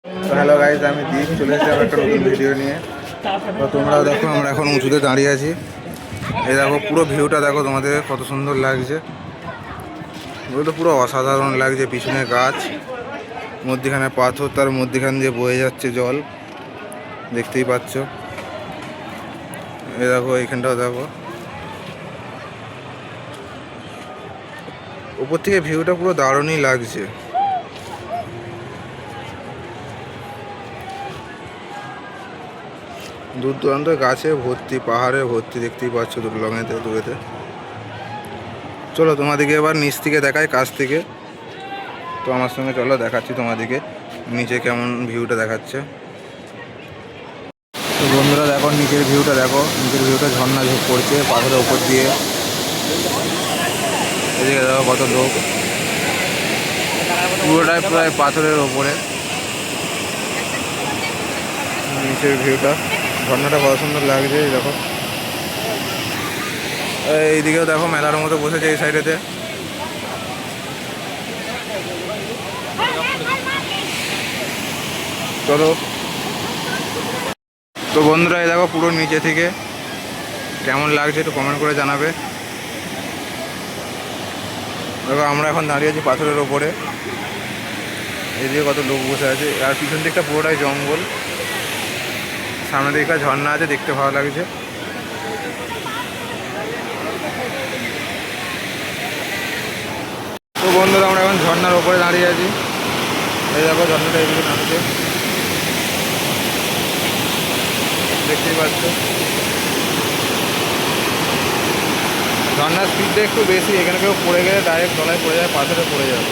তো hello guys, আমি দীপ চলে এসেছি আমার একটা নতুন ভিডিও নিয়ে। তো তোমরাও দেখো, আমরা এখন উঁচুতে দাঁড়িয়ে আছি। এই দেখো পুরো ভিউটা দেখো, তোমাদের কত সুন্দর লাগছে। ওগুলো তো পুরো অসাধারণ লাগছে। পিছনে গাছ, মধ্যিখানে পাথর, তার মধ্যিখান দিয়ে বয়ে যাচ্ছে জল, দেখতেই পাচ্ছ। এই দেখো এইখানটাও দেখো, উপর থেকে ভিউটা পুরো দারুণই লাগছে। দূর দূরান্ত গাছে ভর্তি, পাহাড়ে ভর্তি, দেখতেই পাচ্ছ লঙেতে দূরেতে। চলো তোমাদেরকে এবার নিচ থেকে দেখাই, কাছ থেকে। তো আমার সঙ্গে চলো, দেখাচ্ছি তোমাদেরকে নিচে কেমন ভিউটা দেখাচ্ছে। তো বন্ধুরা দেখো, নিচের ভিউটা দেখো, নিচের ভিউটা ঝর্ণা পড়ছে পাথরের উপর দিয়ে। এদিকে দেখো কত লোক, পুরোটাই প্রায় পাথরের ওপরে। নিচের ভিউটা, ঝর্ণাটা কত সুন্দর লাগছে। দেখো এইদিকেও দেখো মেলার মতো বসেছে এই সাইডেতে। চলো। তো বন্ধুরা এই দেখো পুরো নিচে থেকে কেমন লাগছে একটু কমেন্ট করে জানাবে। দেখো আমরা এখন দাঁড়িয়ে আছি পাথরের ওপরে, এইদিকে কত লোক বসে আছে। আর পিছন দিকটা পুরোটাই জঙ্গল, সামনে দিকটা ঝর্ণা আছে, দেখতে ভালো লাগছে। তো বন্ধুরা আমরা এখন ঝর্ণার ওপরে দাঁড়িয়ে আছি। এই দেখো ঝর্ণাটা এইদিকে নামছে, দেখতেই পাচ্ছ। ঝর্ণার স্পিডটা একটু বেশি, এখানে কেউ পড়ে গেলে ডাইরেক্ট তলায় পড়ে যায়, পাথরে পড়ে যাবে।